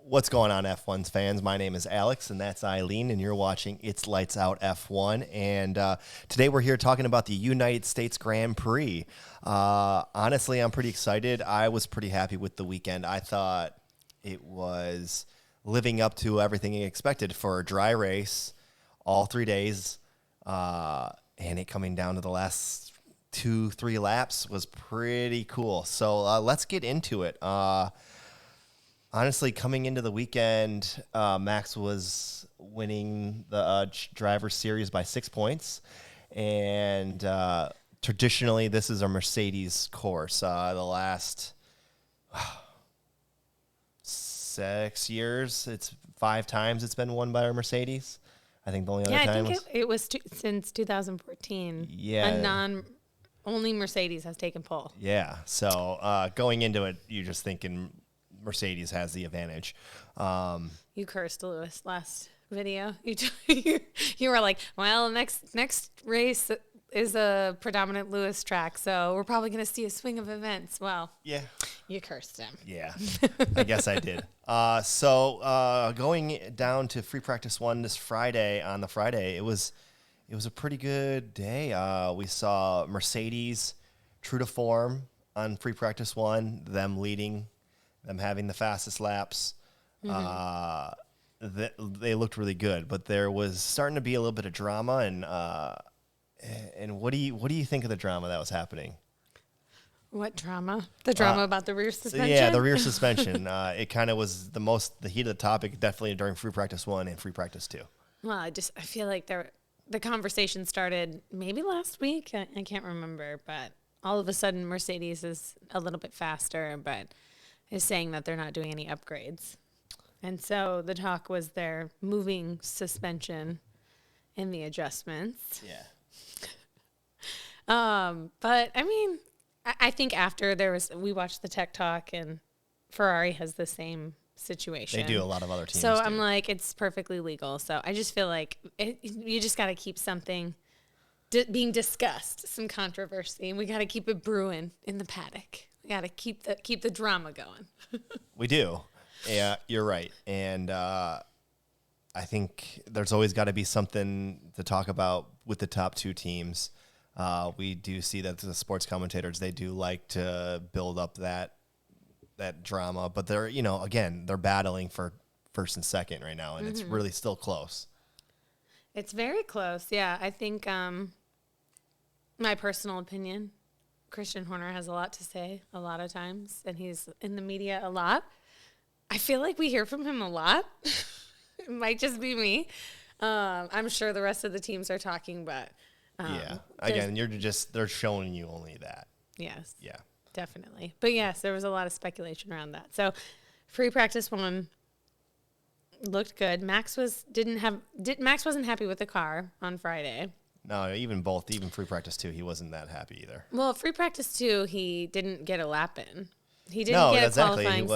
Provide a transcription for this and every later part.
What's going on, F1's fans? My name is Alex, and that's Eileen, and you're watching It's Lights Out F1. And today we're here talking about the United States Grand Prix. Honestly, I'm pretty excited. I was pretty happy with the weekend. I thought it was living up to everything expected for a dry race, all 3 days, and it coming down to the last 2-3 laps was pretty cool. So let's get into it. Honestly, coming into the weekend, Max was winning the Driver's Series by 6 points. And traditionally, this is a Mercedes course. The last 6 years, it's 5 times it's been won by a Mercedes. I think the only other time I think it was since 2014. Yeah. Only Mercedes has taken pole. Yeah. So going into it, you're just thinking Mercedes has the advantage. You cursed Lewis last video. You were like, well, next race is a predominant Lewis track, so we're probably going to see a swing of events. Well, yeah, you cursed him. Yeah, I guess I did. So going down to free practice 1 this Friday, on the Friday, it was a pretty good day. We saw Mercedes true to form on free practice 1, them leading, them having the fastest laps. Mm-hmm. They looked really good, but there was starting to be a little bit of drama. And what do you think of the drama that was happening? What drama? The drama about the rear suspension? Yeah, the rear suspension. It kind of was the heat of the topic, definitely during free practice 1 and free practice 2. Well, I feel like the conversation started maybe last week. I can't remember, but all of a sudden Mercedes is a little bit faster, but is saying that they're not doing any upgrades. And so the talk was they're moving suspension in the adjustments. Yeah. But I mean, I think after we watched the Tech Talk, and Ferrari has the same situation. They do. A lot of other teams So do. I'm like, it's perfectly legal. So I just feel like you just got to keep something being discussed, some controversy, and we got to keep it brewing in the paddock. We got to keep the drama going. We do. Yeah, you're right. And I think there's always got to be something to talk about with the top 2 teams. We do see that the sports commentators, they do like to build up that drama, but they're, again, they're battling for first and second right now, and It's really still close. It's very close. Yeah. I think my personal opinion, Christian Horner has a lot to say a lot of times, and he's in the media a lot. I feel like we hear from him a lot. It might just be me. I'm sure the rest of the teams are talking, but yeah. Again, they're showing you only that. Yes. Yeah. Definitely. But yes, there was a lot of speculation around that. So free practice 1 looked good. Max wasn't happy with the car on Friday. No, even free practice 2, he wasn't that happy either. Well, free practice 2, he didn't get a lap in. He didn't get a qualifying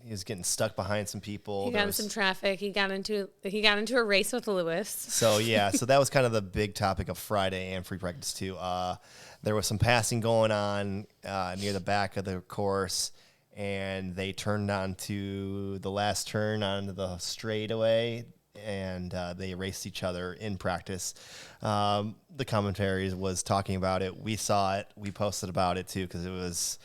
he was getting stuck behind some people. He got in some traffic. He got into a race with Lewis. So yeah, so that was kind of the big topic of Friday and free practice 2. There was some passing going on near the back of the course, and they turned onto the last turn onto the straightaway, and they raced each other in practice. The commentary was talking about it. We saw it. We posted about it too, because it was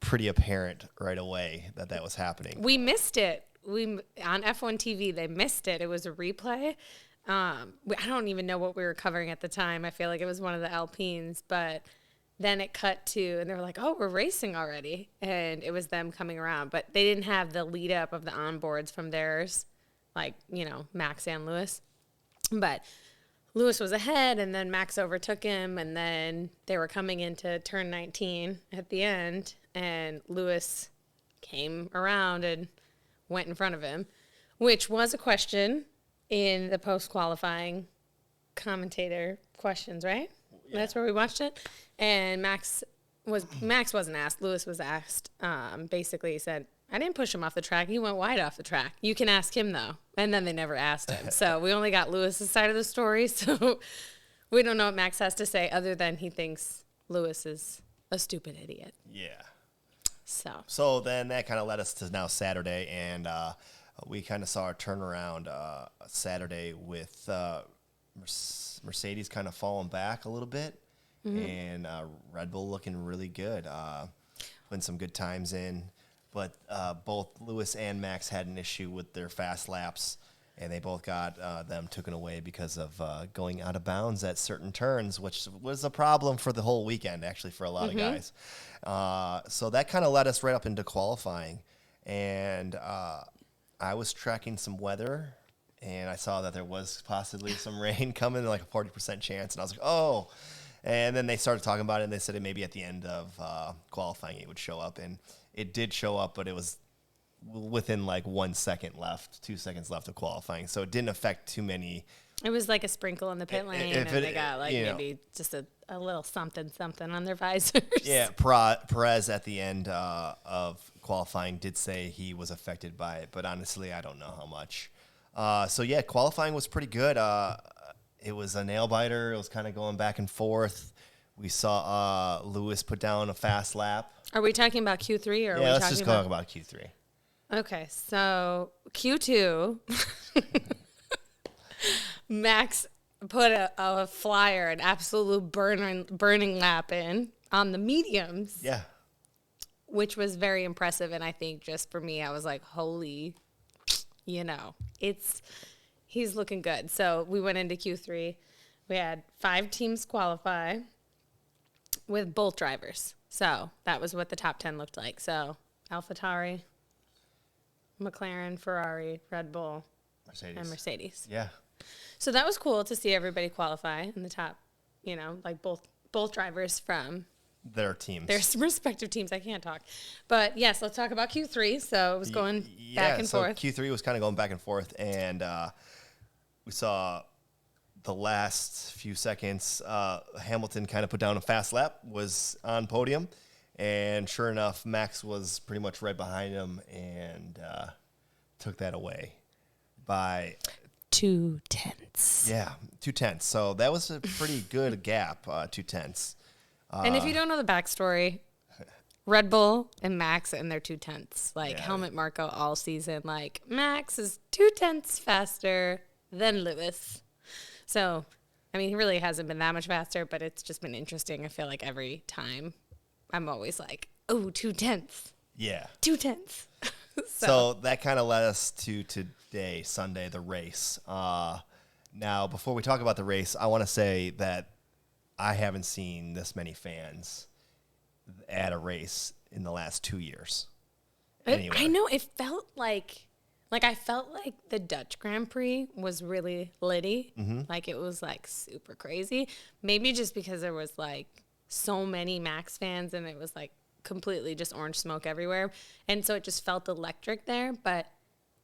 pretty apparent right away that was happening. We missed it. On F1 TV, they missed it. It was a replay. I don't even know what we were covering at the time. I feel like it was one of the Alpines, but then it cut to, and they were like, oh, we're racing already. And it was them coming around, but they didn't have the lead up of the onboards from theirs, like, Max and Lewis. But Lewis was ahead, and then Max overtook him, and then they were coming into turn 19 at the end, and Lewis came around and went in front of him, which was a question in the post-qualifying commentator questions, right? Yeah. That's where we watched it. And Max wasn't asked. Lewis was asked. Basically, he said, I didn't push him off the track. He went wide off the track. You can ask him, though. And then they never asked him. So we only got Lewis's side of the story. So we don't know what Max has to say other than he thinks Lewis is a stupid idiot. Yeah. So then that kind of led us to now Saturday, and we kind of saw a turnaround Saturday with Mercedes kind of falling back a little bit, and Red Bull looking really good, putting some good times in. But both Lewis and Max had an issue with their fast laps, and they both got them taken away because of going out of bounds at certain turns, which was a problem for the whole weekend, actually, for a lot of guys. So that kind of led us right up into qualifying. And I was tracking some weather, and I saw that there was possibly some rain coming, like a 40% chance. And I was like, oh. And then they started talking about it, and they said it maybe at the end of qualifying it would show up. And it did show up, but it was within like 1 second left, 2 seconds left of qualifying. So it didn't affect too many. It was like a sprinkle in the pit lane, and they got like maybe just a little something on their visors. Yeah, Perez at the end of qualifying did say he was affected by it, but honestly, I don't know how much. So yeah, qualifying was pretty good. It was a nail biter. It was kind of going back and forth. We saw Lewis put down a fast lap. Are we talking about Q3 or are we let's talking just talk about Q3. Okay, so Q2, Max put a flyer, an absolute burning lap in on the mediums. Yeah. Which was very impressive, and I think just for me, I was like, holy, he's looking good. So we went into Q3. We had 5 teams qualify with both drivers. So that was what the top 10 looked like. So AlphaTauri, McLaren, Ferrari, Red Bull, and Mercedes. Yeah. So that was cool to see everybody qualify in the top, like both drivers from their teams. Their respective teams. I can't talk. But yes, let's talk about Q3. So it was going back and forth. Q3 was kind of going back and forth, and we saw the last few seconds, Hamilton kind of put down a fast lap, was on podium, and sure enough, Max was pretty much right behind him and took that away by 2 tenths. Yeah, 2 tenths. So that was a pretty good gap, 2 tenths. And if you don't know the backstory, Red Bull and Max and their 2 tenths, helmet Marco all season, Max is 2 tenths faster than Lewis. So, he really hasn't been that much faster, but it's just been interesting. I feel like every time I'm always like, oh, 2 tenths. Yeah. 2 tenths. So that kind of led us to today, Sunday, the race. Now, before we talk about the race, I want to say that I haven't seen this many fans at a race in the last 2 years. Anyway. I know. It felt like I felt like the Dutch Grand Prix was really litty. Mm-hmm. It was super crazy. Maybe just because there was so many Max fans and it was completely just orange smoke everywhere. And so it just felt electric there. But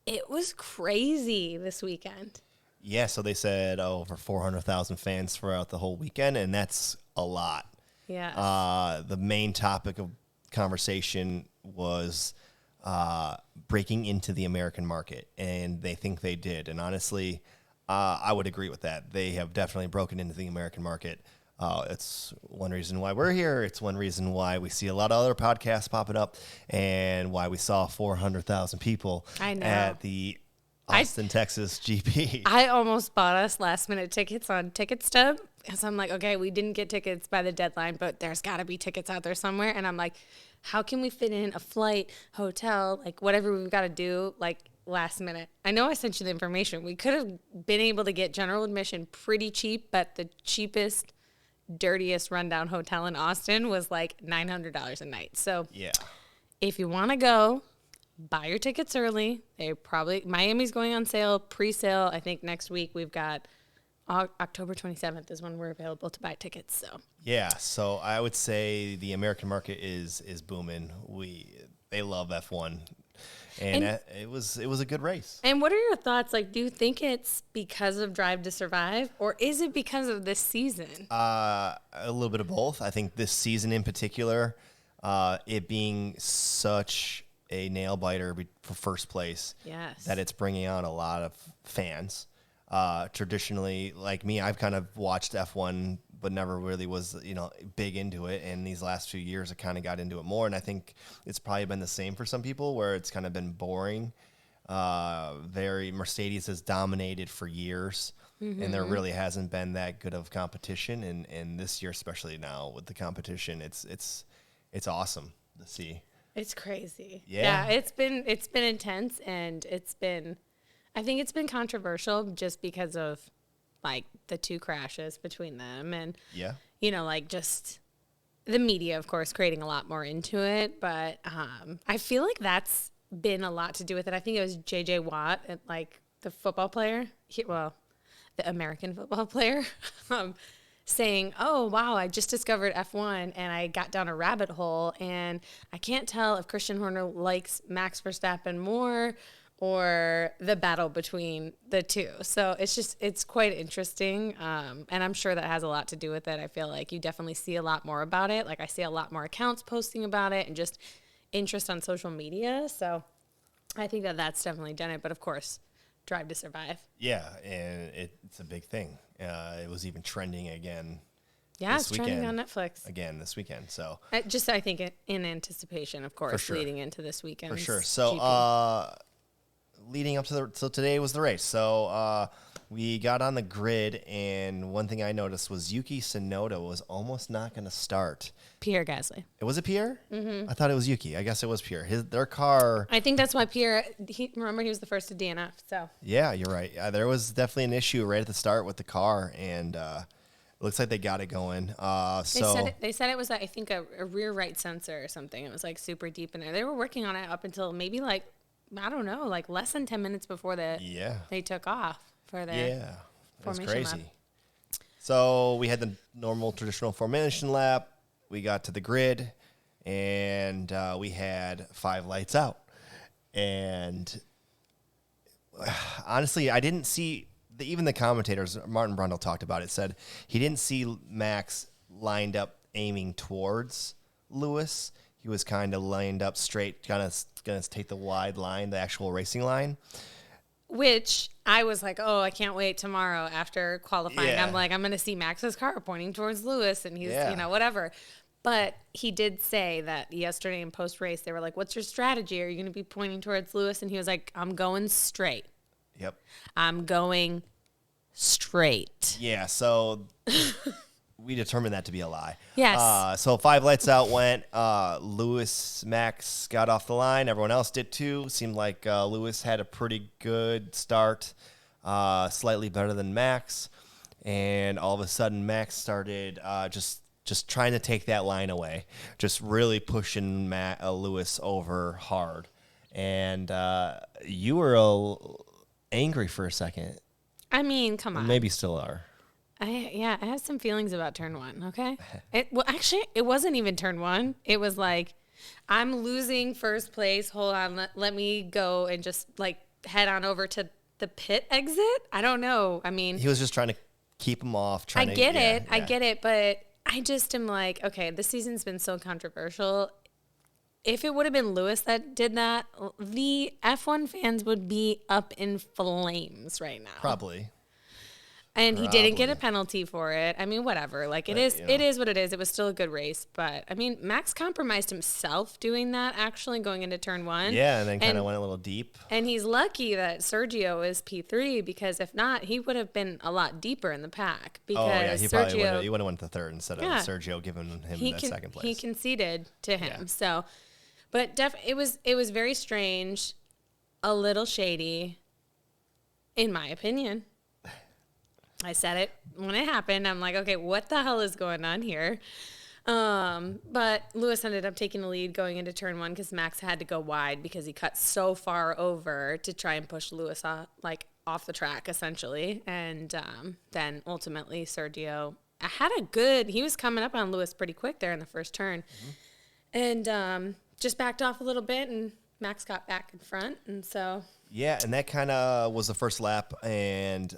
it was crazy this weekend. Yeah, so they said over 400,000 fans throughout the whole weekend, and that's a lot. Yeah. The main topic of conversation was breaking into the American market, and they think they did. And honestly, I would agree with that. They have definitely broken into the American market. It's one reason why we're here. It's one reason why we see a lot of other podcasts popping up, and why we saw 400,000 people at the Austin, Texas GP. I almost bought us last-minute tickets on Ticketstub because I'm like, okay, we didn't get tickets by the deadline, but there's got to be tickets out there somewhere. And I'm like, how can we fit in a flight, hotel, whatever we've got to do, last minute? I know I sent you the information. We could have been able to get general admission pretty cheap, but the cheapest, dirtiest rundown hotel in Austin was $900 a night. So yeah, if you want to go, buy your tickets early. Miami's going on sale, pre-sale. I think next week we've got October 27th is when we're available to buy tickets. So yeah, so I would say the American market is booming. They love F1, and it was a good race. And what are your thoughts? Do you think it's because of Drive to Survive, or is it because of this season? A little bit of both. I think this season in particular, it being such a nail biter for first place, yes, that it's bringing out a lot of fans. Traditionally, like me, I've kind of watched F1, but never really was, big into it. And these last few years, I kind of got into it more. And I think it's probably been the same for some people, where it's kind of been boring. Mercedes has dominated for years, and there really hasn't been that good of competition. And this year, especially now with the competition, it's awesome to see. It's crazy. Yeah. It's been intense, and I think it's been controversial just because of like the two crashes between them, and like just the media, of course, creating a lot more into it. But I feel like that's been a lot to do with it. I think it was J.J. Watt, like the football player, the American football player, saying, "Oh, wow, I just discovered F1 and I got down a rabbit hole, and I can't tell if Christian Horner likes Max Verstappen more or the battle between the two." So it's quite interesting. And I'm sure that has a lot to do with it. I feel like you definitely see a lot more about it. Like I see a lot more accounts posting about it and just interest on social media. So I think that that's definitely done it. But of course, Drive to Survive. Yeah, and it's a big thing. It was even trending again. Yeah, it's trending on Netflix again this weekend. So I think in anticipation, of course, leading into this weekend. For sure. So leading up to so today was the race. So we got on the grid, and one thing I noticed was Yuki Tsunoda was almost not going to start. Pierre Gasly. It was a Pierre? Mm-hmm. I thought it was Yuki. I guess it was Pierre. Their car. I think that's why Pierre. Remember, he was the first to DNF. So yeah, you're right. There was definitely an issue right at the start with the car, and it looks like they got it going. They said it was, I think, a rear right sensor or something. It was like super deep in there. They were working on it up until maybe like, I don't know, like less than 10 minutes before they took off for their formation crazy. lap. So we had the normal traditional formation lap. We got to the grid, and we had 5 lights out. And honestly, I didn't see even the commentators. Martin Brundle talked about it. Said he didn't see Max lined up aiming towards Lewis. He was kind of lined up straight, kind of going to take the wide line, the actual racing line. Which I was like, oh, I can't wait tomorrow after qualifying. Yeah. I'm like, I'm going to see Max's car pointing towards Lewis, and he's, whatever. But he did say that yesterday in post-race, they were like, what's your strategy? Are you going to be pointing towards Lewis? And he was like, I'm going straight. Yep. I'm going straight. Yeah, so we determined that to be a lie. Yes. So 5 lights out went. Max got off the line. Everyone else did too. Seemed like Lewis had a pretty good start, slightly better than Max. And all of a sudden, Max started just trying to take that line away, just really pushing Lewis over hard. And you were angry for a second. I mean, come on. Maybe still are. I had some feelings about turn 1, okay? It wasn't even turn 1. It was like, I'm losing first place. Hold on, let me go and just like head on over to the pit exit. I don't know. I mean, he was just trying to keep him off. I get it, but I just am like, okay, this season's been so controversial. If it would have been Lewis that did that, the F1 fans would be up in flames right now. Probably. And he didn't get a penalty for it. I mean, whatever. Like, it is what it is. It was still a good race. But, I mean, Max compromised himself doing that, actually, going into turn 1. Yeah, and then kind of went a little deep. And he's lucky that Sergio is P3, because if not, he would have been a lot deeper in the pack. Because he probably would have went to third instead of Sergio giving him the second place. He conceded to him. Yeah. So, but it was very strange, a little shady, in my opinion. I said it when it happened. I'm like, okay, what the hell is going on here? But Lewis ended up taking the lead going into turn 1 because Max had to go wide because he cut so far over to try and push Lewis off the track, essentially. And then ultimately Sergio he was coming up on Lewis pretty quick there in the first turn. Mm-hmm. And just backed off a little bit, and Max got back in front. And so... Yeah, and that kind of was the first lap, and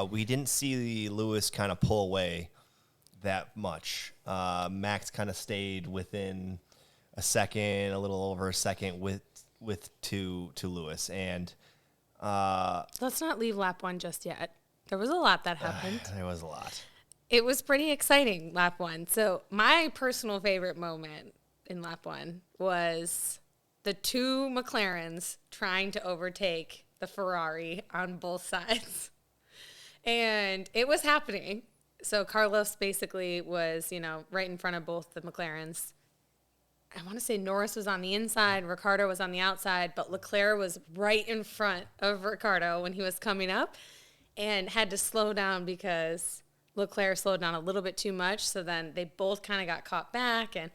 we didn't see Lewis kind of pull away that much. Max kind of stayed within a second, a little over a second to Lewis. And let's not leave lap 1 just yet. There was a lot that happened. There was a lot. It was pretty exciting, lap one. So my personal favorite moment in lap one was the two McLarens trying to overtake the Ferrari on both sides. And it was happening. So Carlos basically was, right in front of both the McLarens. I want to say Norris was on the inside, Ricciardo was on the outside, but Leclerc was right in front of Ricciardo when he was coming up and had to slow down because Leclerc slowed down a little bit too much. So then they both kind of got caught back, and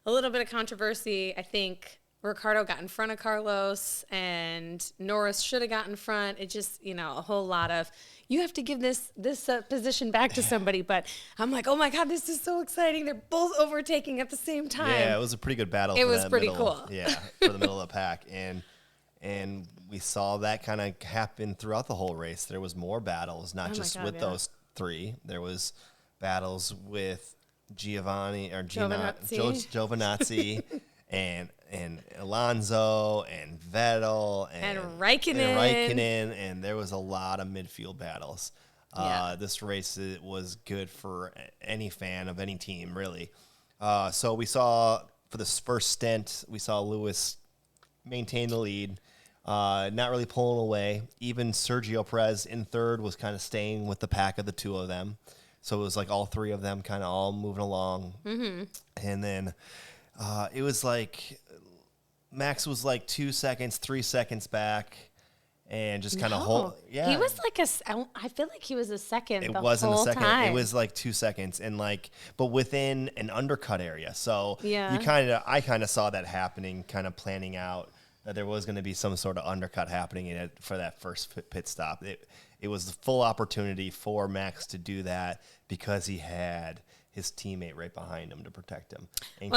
a little bit of controversy. I think Ricciardo got in front of Carlos and Norris should have gotten in front. It just, a whole lot of, you have to give this position back to somebody. But I'm like, oh my God, this is so exciting. They're both overtaking at the same time. Yeah, it was a pretty good battle. It was pretty cool. Yeah, for the middle of the pack. And we saw that kind of happen throughout the whole race. There was more battles, not just with those three. There was battles with Giovinazzi and Alonso and Vettel and Raikkonen, and there was a lot of midfield battles. This race was good for any fan of any team, really. So we saw, for this first stint, we saw Lewis maintain the lead, not really pulling away. Even Sergio Perez in third was kind of staying with the pack of the two of them. So it was like all three of them kind of all moving along. Mm-hmm. And then it was like Max was like 2 seconds, 3 seconds back, and just kind of hold. Yeah, he was like I feel like he was a second. It the wasn't whole a second. time. It was like 2 seconds, and but within an undercut area. So yeah, I kind of saw that happening, kind of planning out that there was going to be some sort of undercut happening in it for that first pit stop. It was the full opportunity for Max to do that because he had his teammate right behind him to protect him and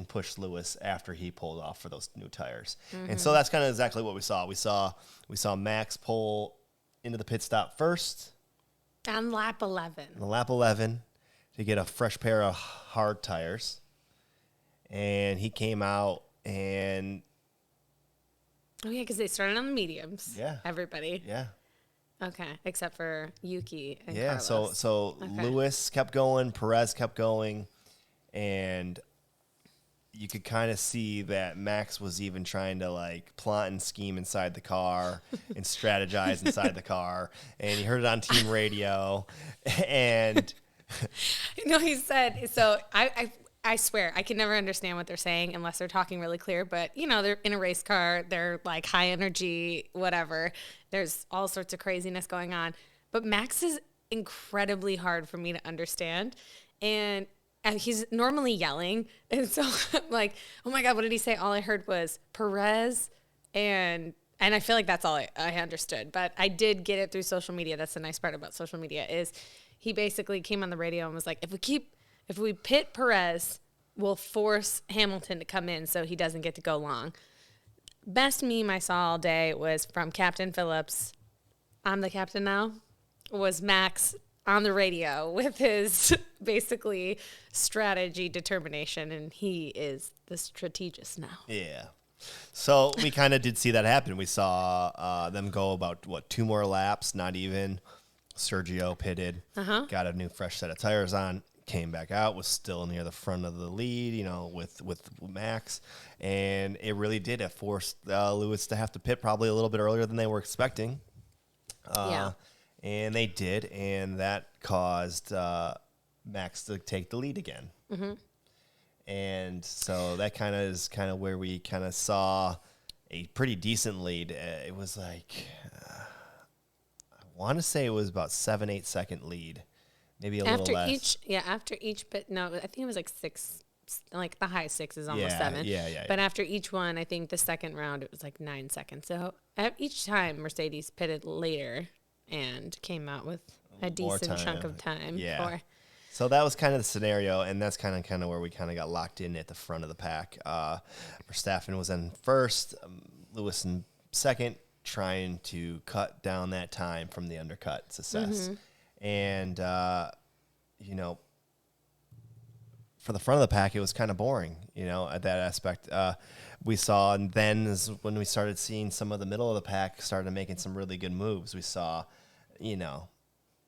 push Lewis after he pulled off for those new tires. Mm-hmm. And so that's kind of exactly what we saw. We saw Max pull into the pit stop first on lap 11. On lap 11 to get a fresh pair of hard tires. And he came out and because they started on the mediums. Yeah. Everybody. Yeah. Okay, except for Yuki and Carlos. So Lewis kept going, Perez kept going, and you could kind of see that Max was even trying to plot and scheme inside the car and strategize inside the car, and he heard it on team radio, and he said, so I swear, I can never understand what they're saying unless they're talking really clear. But, they're in a race car. They're like high energy, whatever. There's all sorts of craziness going on. But Max is incredibly hard for me to understand. And he's normally yelling. And so I'm like, oh, my God, what did he say? All I heard was Perez. And I feel like that's all I understood. But I did get it through social media. That's the nice part about social media is he basically came on the radio and was like, if we pit Perez, we'll force Hamilton to come in so he doesn't get to go long. Best meme I saw all day was from Captain Phillips. I'm the captain now. Was Max on the radio with his basically strategy determination, and he is the strategist now. Yeah. So we kind of did see that happen. We saw them go about, 2 more laps, not even. Sergio pitted, got a new fresh set of tires on. Came back out, was still near the front of the lead, with Max, and it really did. It forced Lewis to have to pit probably a little bit earlier than they were expecting. And they did, and that caused Max to take the lead again. Mm-hmm. And so that is where we kind of saw a pretty decent lead. It was like, I want to say it was about 7-8 second lead. Maybe a little less. After each, but no, I think it was like 6, like the high 6 is almost 7. Yeah. But after each one, I think the second round, it was like 9 seconds. So each time Mercedes pitted later and came out with a decent chunk of time. Yeah. So that was kind of the scenario, and that's kind of where we kind of got locked in at the front of the pack. Verstappen was in first, Lewis in second, trying to cut down that time from the undercut success. Mm-hmm. And, for the front of the pack, it was kind of boring, at that aspect. We saw, and then is when we started seeing some of the middle of the pack started making some really good moves. We saw,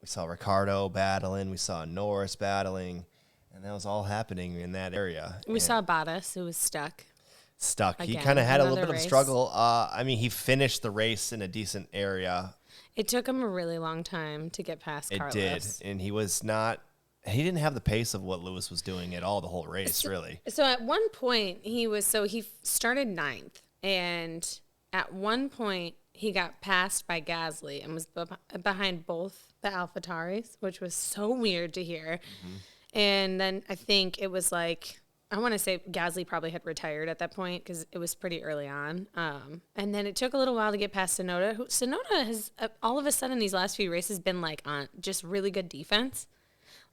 We saw Ricardo battling. We saw Norris battling. And that was all happening in that area. We saw Bottas, who was stuck. He Again, kind of had a little bit another of a race. struggle. I mean, he finished the race in a decent area. It took him a really long time to get past It Carlos. did. And he didn't have the pace of what Lewis was doing at all the whole race, really. So at one point, he started ninth. And at one point, he got passed by Gasly and was behind both the AlphaTauris, which was so weird to hear. Mm-hmm. And then I think it was like, I want to say Gasly probably had retired at that point because it was pretty early on. And then it took a little while to get past Tsunoda. Tsunoda has all of a sudden these last few races been like on just really good defense.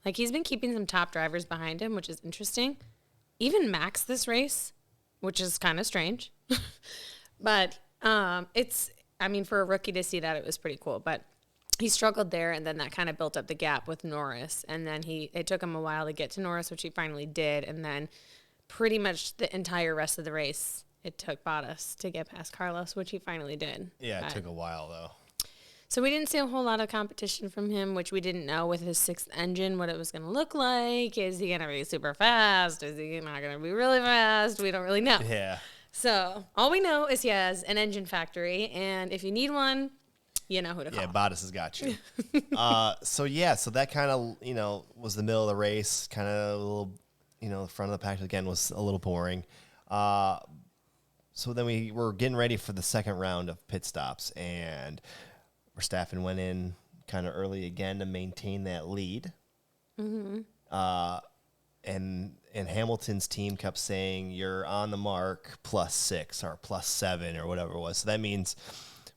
Like he's been keeping some top drivers behind him, which is interesting. Even Max this race, which is kind of strange. But for a rookie to see that, it was pretty cool. But he struggled there, and then that kind of built up the gap with Norris. And then it took him a while to get to Norris, which he finally did. And then pretty much the entire rest of the race, it took Bottas to get past Carlos, which he finally did. Yeah, it took a while, though. So we didn't see a whole lot of competition from him, which we didn't know with his sixth engine what it was going to look like. Is he going to be super fast? Is he not going to be really fast? We don't really know. Yeah. So all we know is he has an engine factory, and if you need one, you know who to call. Yeah, Bottas has got you. So that kind of, was the middle of the race, kind of a little, the front of the pack again was a little boring. So then we were getting ready for the second round of pit stops, and Verstappen went in kind of early again to maintain that lead. Mm-hmm. And Hamilton's team kept saying, you're on the mark +6 or +7 or whatever it was. So that means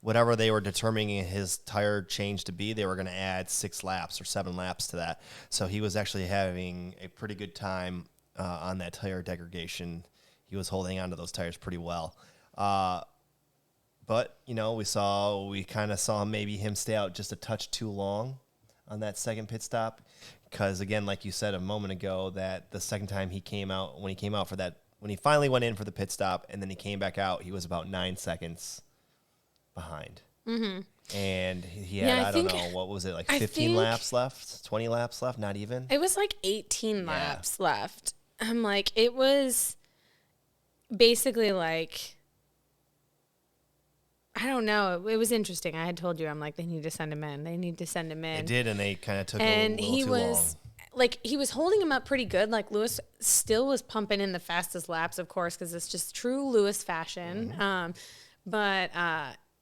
whatever they were determining his tire change to be, they were going to add 6 laps or 7 laps to that. So he was actually having a pretty good time on that tire degradation. He was holding onto those tires pretty well. But, we kind of saw maybe him stay out just a touch too long on that second pit stop. Because, again, like you said a moment ago, that the second time when he came out for that, when he finally went in for the pit stop and then he came back out, he was about 9 seconds behind. Mm-hmm. And he had, what was it, like 15 laps left, 20 laps left, not even? It was like 18 laps left. I'm like, it was basically like, I don't know. It was interesting. I had told you, I'm like, they need to send him in. They need to send him in. They did, and they kind of took a little too long. Like, he was holding him up pretty good. Like, Lewis still was pumping in the fastest laps, of course, because it's just true Lewis fashion. Mm-hmm. But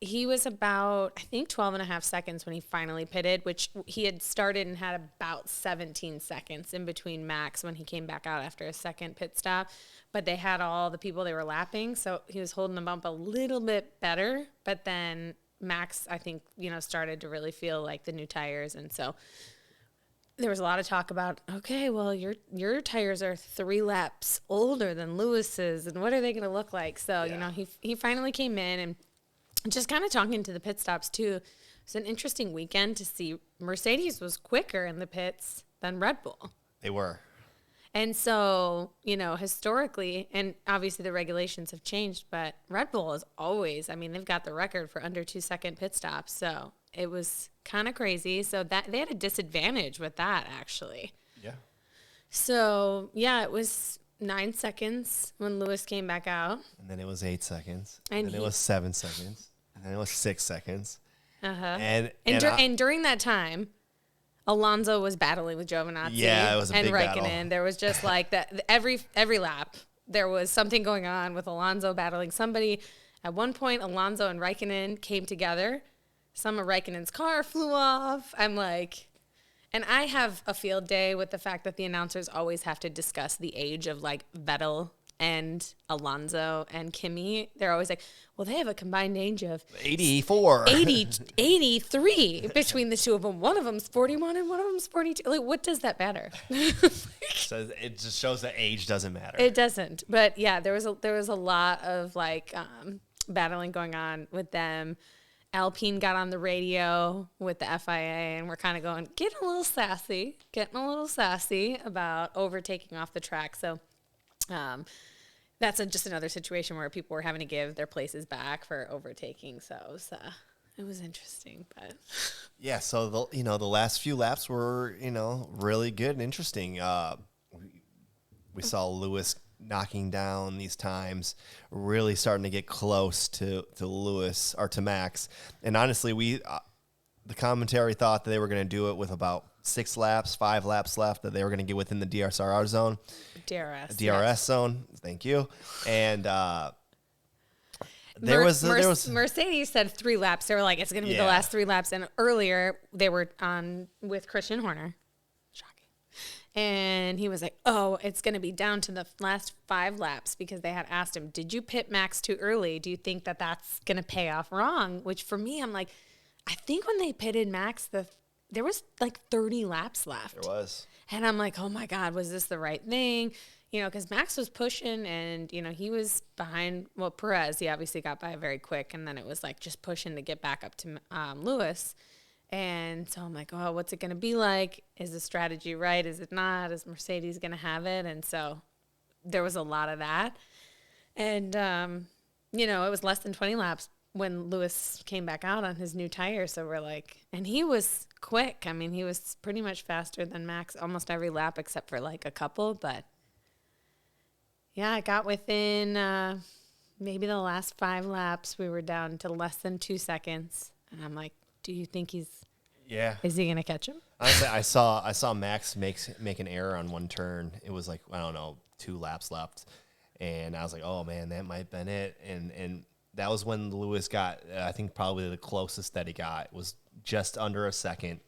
he was about, I think, 12 and a half seconds when he finally pitted, which he had started and had about 17 seconds in between Max when he came back out after a second pit stop. But they had all the people they were lapping, so he was holding them up a little bit better. But then Max, I think, started to really feel like the new tires. And so there was a lot of talk about, okay, well, your tires are 3 laps older than Lewis's, and what are they going to look like? So, he finally came in, and just kind of talking to the pit stops, too. It's an interesting weekend to see. Mercedes was quicker in the pits than Red Bull. They were. And so, historically, and obviously the regulations have changed, but Red Bull is always, they've got the record for under 2-second pit stops. So it was kind of crazy. So that they had a disadvantage with that, actually. Yeah. So, it was 9 seconds when Lewis came back out. And then it was 8 seconds. And then it was 7 seconds. And then it was 6 seconds. Uh-huh. And during that time, Alonso was battling with Giovinazzi. Yeah, it was a big battle. And There was just like that every lap there was something going on with Alonso battling somebody. At one point, Alonso and Raikkonen came together. Some of Raikkonen's car flew off. I'm like, and I have a field day with the fact that the announcers always have to discuss the age of like Vettel and Alonso and Kimi. They're always like, well, they have a combined age of 84. 83 between the two of them. One of them's 41 and one of them's 42. Like, what does that matter? So it just shows that age doesn't matter. It doesn't. But yeah, there was a lot of like battling going on with them. Alpine got on the radio with the FIA, and we're kind of going, getting a little sassy about overtaking off the track. So that's just another situation where people were having to give their places back for overtaking. So it was It was interesting, but Yeah, so the last few laps were really good and interesting. We saw Lewis knocking down these times, really starting to get close to Lewis or to Max. And honestly, the commentary thought that they were going to do it with about 5 laps left, that they were going to get within the DRS zone. DRS zone. Thank you. And there was Mercedes said 3 laps. They were like, it's going to be the last 3 laps. And earlier they were on with Christian Horner. Shocking. And he was like, oh, it's going to be down to the last 5 laps, because they had asked him, did you pit Max too early? Do you think that that's going to pay off wrong? Which for me, I'm like, I think when they pitted Max, there was like 30 laps left. There was. And I'm like, oh my God, was this the right thing? Because Max was pushing and, he was behind, Perez. He obviously got by very quick. And then it was like just pushing to get back up to Lewis. And so I'm like, oh, what's it going to be like? Is the strategy right? Is it not? Is Mercedes going to have it? And so there was a lot of that. And, it was less than 20 laps when Lewis came back out on his new tire. So we're like, and he was quick. I mean, he was pretty much faster than Max almost every lap except for like a couple. But yeah, I got within maybe the last 5 laps. We were down to less than 2 seconds. And I'm like, do you think is he going to catch him? Honestly, I saw Max make an error on one turn. It was like, I don't know, 2 laps left. And I was like, oh man, that might have been it. And that was when Lewis got, I think probably the closest that he got was just under a second.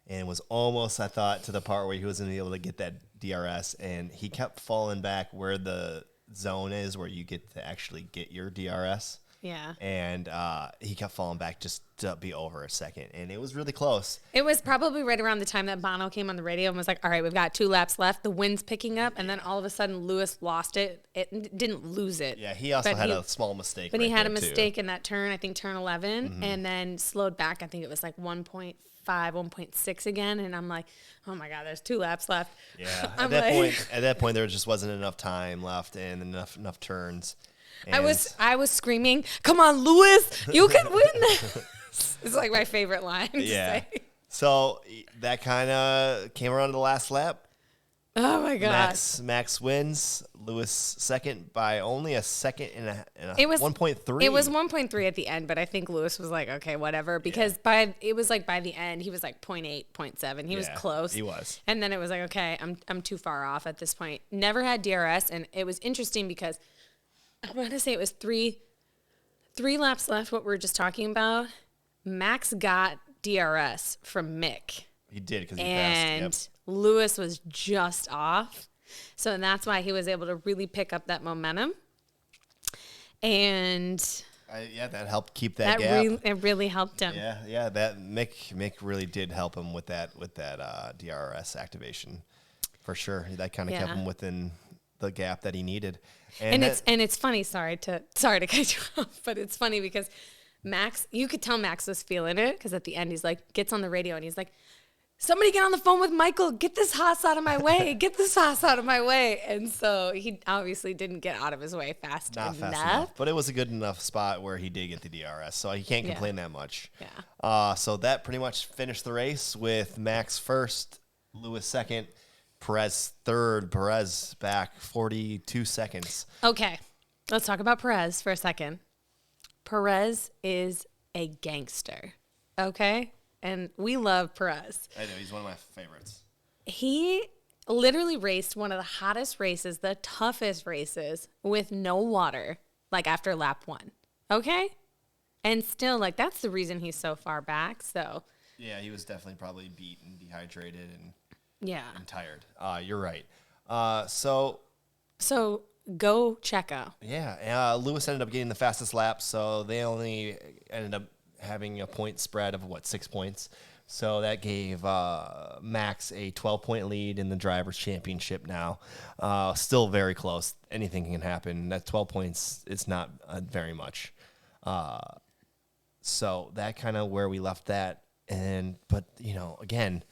And it was almost, I thought, to the part where he wasn't able to get that DRS. And he kept falling back where the zone is where you get to actually get your DRS. Yeah. And he kept falling back just to be over a second. And it was really close. It was probably right around the time that Bono came on the radio and was like, all right, we've got 2 laps left. The wind's picking up. And then all of a sudden, Lewis lost it. It didn't lose it. Yeah, he also had a small mistake. But he had a mistake in that turn, I think turn 11, and then slowed back. I think it was like 1.5, 1.6 again. And I'm like, oh my God, there's 2 laps left. Yeah. At that point, there just wasn't enough time left and enough turns. And I was screaming, come on, Lewis, you can win this. It's like my favorite line to say. So that kind of came around to the last lap. Oh my God. Max wins. Lewis second by only a second and a it was 1.3. It was 1.3 at the end, but I think Lewis was like, okay, whatever, because it was like by the end he was like 0.8, 0.7. He was close. He was. And then it was like, okay, I'm too far off at this point. Never had DRS, and it was interesting because I want to say it was three laps left, what we were just talking about. Max got DRS from Mick. He did because he passed. And Lewis was just off. So that's why he was able to really pick up that momentum. And that helped keep that gap. It really helped him. Yeah, that Mick really did help him with that DRS activation. For sure. That kind of kept him within the gap that he needed. And it's funny, sorry to cut you off, but it's funny because Max, you could tell Max was feeling it, because at the end he's like, gets on the radio and he's like, somebody get on the phone with Michael, get this Haas out of my way, get this Haas out of my way. And so he obviously didn't get out of his way fast enough. But it was a good enough spot where he did get the DRS, so he can't complain that much. Yeah. So that pretty much finished the race with Max first, Lewis second, Perez third, Perez back 42 seconds. Okay, let's talk about Perez for a second. Perez is a gangster, okay? And we love Perez. I know, he's one of my favorites. He literally raced one of the hottest races, the toughest races, with no water, like after lap 1, okay? And still, like, that's the reason he's so far back, so. Yeah, he was definitely probably beat and dehydrated and tired. You're right. So go Checo. Yeah, Lewis ended up getting the fastest lap, so they only ended up having a point spread of 6 points. So that gave Max a 12-point lead in the Drivers' Championship now. Still very close. Anything can happen. That 12 points, it's not very much. So that kind of where we left that. But again,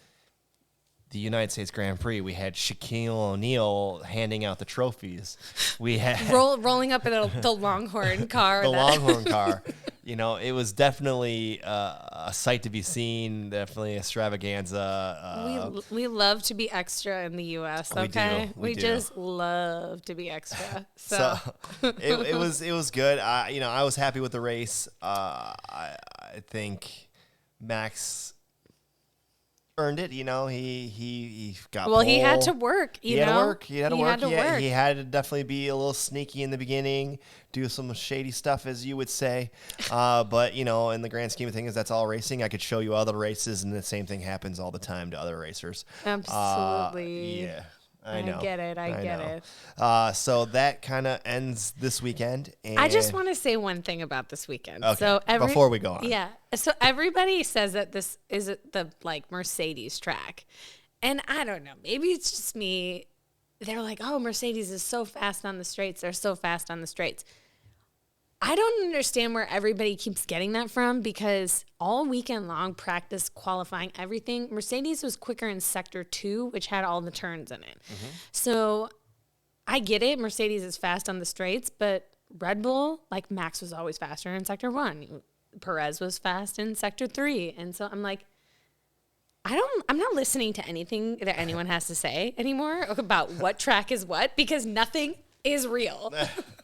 the United States Grand Prix, we had Shaquille O'Neal handing out the trophies. We had rolling up in the Longhorn car. Longhorn car. it was definitely a sight to be seen. Definitely extravaganza. We love to be extra in the U.S. Okay, we just love to be extra. So, it was good. I was happy with the race. I think Max earned it. He got well, pole. He had to work. He had to work. He had to work. He had to definitely be a little sneaky in the beginning, do some shady stuff, as you would say. But in the grand scheme of things, that's all racing. I could show you other races, and the same thing happens all the time to other racers. Absolutely. Yeah. I know. I get it. So that kind of ends this weekend. And I just want to say one thing about this weekend. Okay, so before we go on. Yeah. So everybody says that this is the Mercedes track. And I don't know. Maybe it's just me. They're like, oh, Mercedes is so fast on the straights. They're so fast on the straights. I don't understand where everybody keeps getting that from, because all weekend long, practice, qualifying, everything, Mercedes was quicker in Sector 2, which had all the turns in it. Mm-hmm. So I get it. Mercedes is fast on the straights, but Red Bull, Max was always faster in Sector 1. Perez was fast in Sector 3. And so I'm like, I'm not listening to anything that anyone has to say anymore about what track is what, because nothing is real.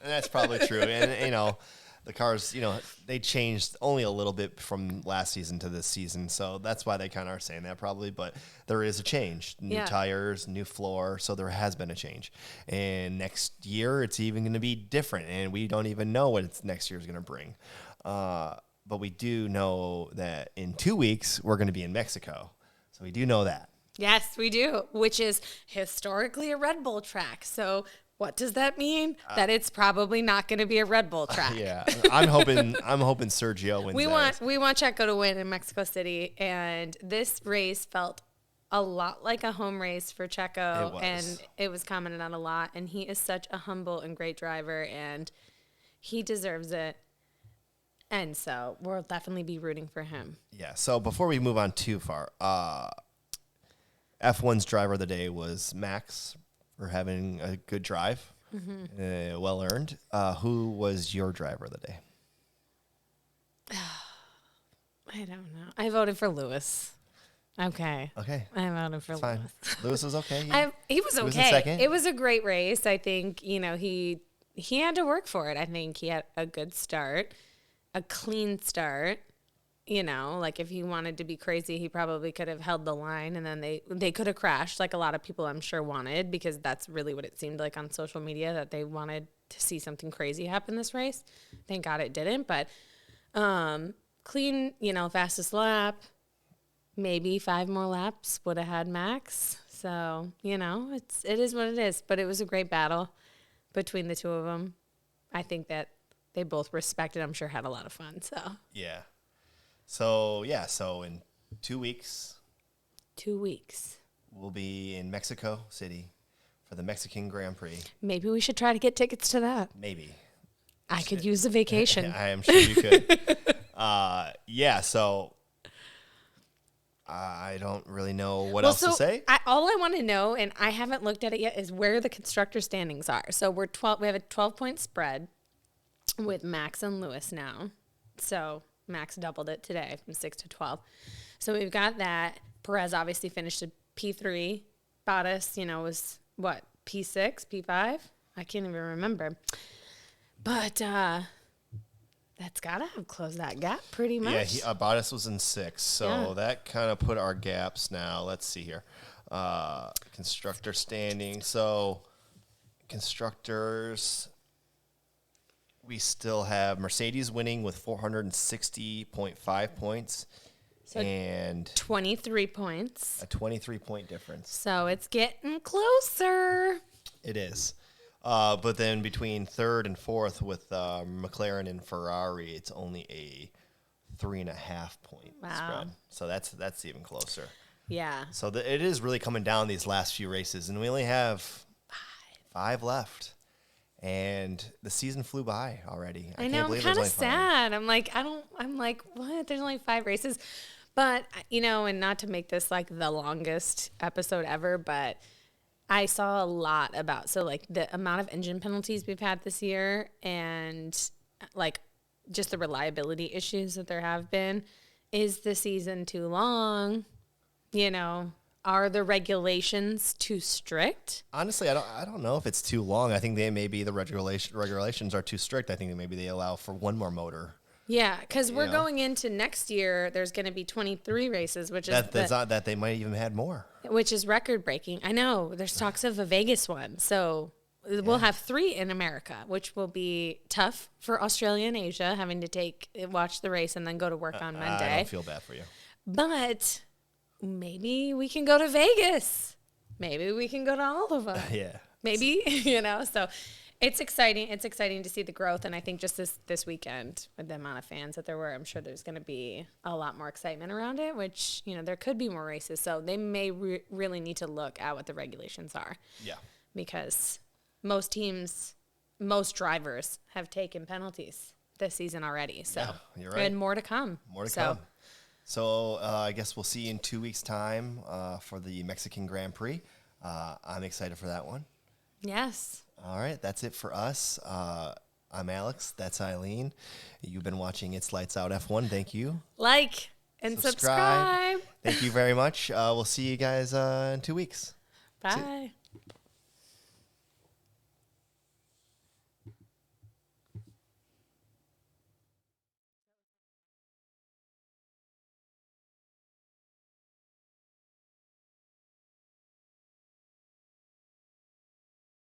That's probably true. And, the cars, they changed only a little bit from last season to this season. So that's why they kind of are saying that probably. But there is a change. New tires, new floor. So there has been a change. And next year, it's even going to be different. And we don't even know what next year is going to bring. But we do know that in 2 weeks, we're going to be in Mexico. So we do know that. Yes, we do, which is historically a Red Bull track. So what does that mean? That it's probably not going to be a Red Bull track. Yeah, I'm hoping Sergio wins. We want Checo to win in Mexico City, and this race felt a lot like a home race for Checo, and it was commented on a lot. And he is such a humble and great driver, and he deserves it. And so we'll definitely be rooting for him. Yeah. So before we move on too far, F1's driver of the day was Max for having a good drive, well earned. Who was your driver of the day? I don't know. I voted for Lewis. Okay. I voted for Lewis. Fine. Lewis was okay. He was okay. Was in second. It was a great race. I think he had to work for it. I think he had a good start. A clean start, if he wanted to be crazy, he probably could have held the line, and then they could have crashed, like a lot of people I'm sure wanted, because that's really what it seemed like on social media, that they wanted to see something crazy happen this race. Thank God it didn't, but clean, fastest lap, maybe 5 more laps would have had Max. So, it is what it is, but it was a great battle between the two of them. I think that they both respected, I'm sure had a lot of fun. So yeah. So in 2 weeks. 2 weeks. We'll be in Mexico City for the Mexican Grand Prix. Maybe we should try to get tickets to that. Maybe. I could use a vacation. I am sure you could. So I don't really know what else to say. All I want to know, and I haven't looked at it yet, is where the constructor standings are. So we have a 12-point spread with Max and Lewis now. So Max doubled it today from 6 to 12. So we've got that. Perez obviously finished at P3. Bottas, was what, P6, P5? I can't even remember. But that's got to have closed that gap pretty much. Yeah, Bottas was in 6. So that kind of put our gaps now. Let's see here. Constructor standing. So constructors, we still have Mercedes winning with 460.5 points. So and 23 points. A 23-point difference. So it's getting closer. It is. But then between third and fourth with Mclaren and Ferrari, it's only a 3.5-point spread. So that's even closer. Yeah. So it is really coming down these last few races, and we only have 5 left. And the season flew by already. I know, I'm kind of sad. I'm like, what? There's only 5 races. But, and not to make this like the longest episode ever, but I saw a lot about, the amount of engine penalties we've had this year, and just the reliability issues that there have been. Is the season too long? You know, are the regulations too strict? Honestly, I don't know if it's too long. I think the regulations are too strict. I think maybe they allow for one more motor. Yeah, because we're going into next year. There's going to be 23 races, which is that they might even had more, which is record breaking. I know there's talks of a Vegas one, so we'll have 3 in America, which will be tough for Australia and Asia, having to watch the race and then go to work on Monday. I don't feel bad for you, but maybe we can go to Vegas. Maybe we can go to all of them. Yeah, maybe So. It's exciting. It's exciting to see the growth, and I think just this weekend, with the amount of fans that there were, I'm sure there's going to be a lot more excitement around it, which, there could be more races. So they may really need to look at what the regulations are. Yeah. Because most drivers have taken penalties this season already. So you're right. And more to come. So I guess we'll see you in 2 weeks' time for the Mexican Grand Prix. I'm excited for that one. Yes. All right, that's it for us. I'm Alex. That's Eileen. You've been watching It's Lights Out F1. Thank you. Like and subscribe. Thank you very much. We'll see you guys in 2 weeks. Bye.